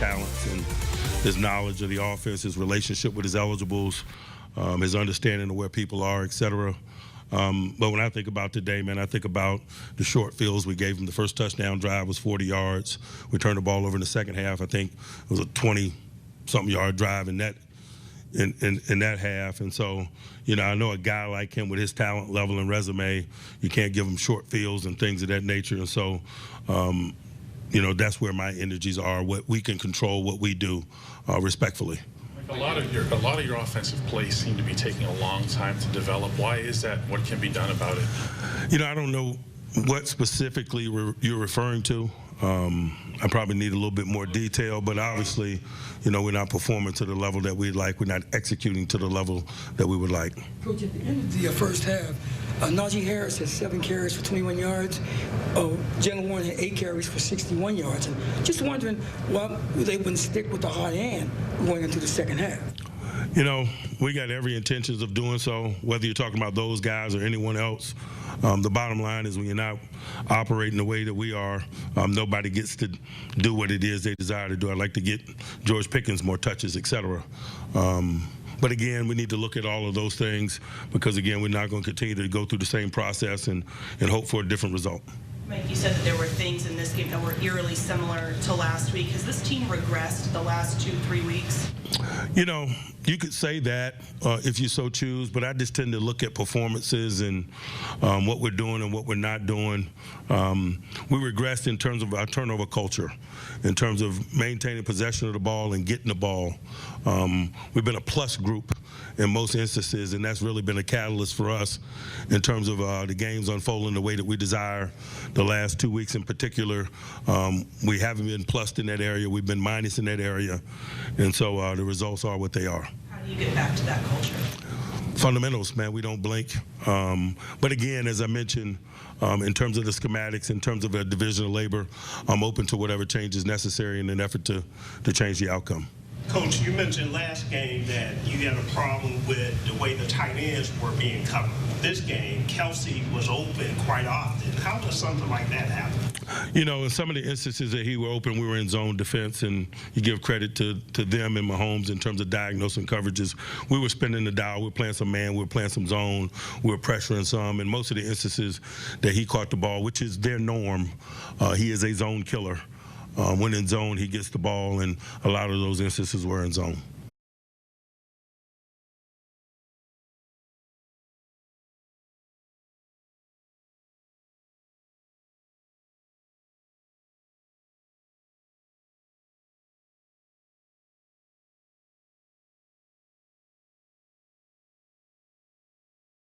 talents and his knowledge of the offense, his relationship with his eligibles, his understanding of where people are, et But when I think about today, man, I think about the short fields we gave him. The first touchdown drive was 40 yards. We turned the ball over in the second half. I think it was a 20-something yard drive in that half. And so, you know, I know a guy like him with his talent level and resume, you can't give him short fields and things of that nature. And so, you know, that's where my energies are. What we can control, what we do, respectfully. A lot of your offensive plays seem to be taking a long time to develop. Why is that? What can be done about it? You know, I don't know what specifically you're referring to. I probably need a little bit more detail, but obviously, you know, we're not performing to the level that we'd like. We're not executing to the level that we would like. Coach, at the end of the first half, Najee Harris had 7 carries for 21 yards. Jalen Warren had 8 carries for 61 yards. And just wondering why they wouldn't stick with the hot hand going into the second half. You know, we got every intentions of doing so, whether you're talking about those guys or anyone else. The bottom line is when you're not operating the way that we are, nobody gets to do what it is they desire to do. I'd like to get George Pickens more touches, et cetera. But again, we need to look at all of those things because, again, we're not going to continue to go through the same process and hope for a different result. Mike, you said that there were things in this game that were eerily similar to last week. Has this team regressed the last 2-3 weeks? You know, you could say that if you so choose, but I just tend to look at performances and what we're doing and what we're not doing. We regressed in terms of our turnover culture, in terms of maintaining possession of the ball and getting the ball. We've been a plus group in most instances, and that's really been a catalyst for us in terms of the games unfolding the way that we desire. The last 2 weeks in particular, we haven't been plussed in that area. We've been minus in that area, and so the results are what they are. How do you get back to that culture? Fundamentals, man. We don't blink. But again, as I mentioned, in terms of the schematics, in terms of a division of labor, I'm open to whatever change is necessary in an effort to change the outcome. Coach, you mentioned last game that you had a problem with the way the tight ends were being covered. This game, Kelsey was open quite often. How does something like that happen? You know, in some of the instances that he were open, we were in zone defense, and you give credit to them and Mahomes in terms of diagnosing coverages. We were spinning the dial. We were playing some man. We were playing some zone. We were pressuring some. And most of the instances that he caught the ball, which is their norm, he is a zone killer. When in zone, he gets the ball, and a lot of those instances were in zone.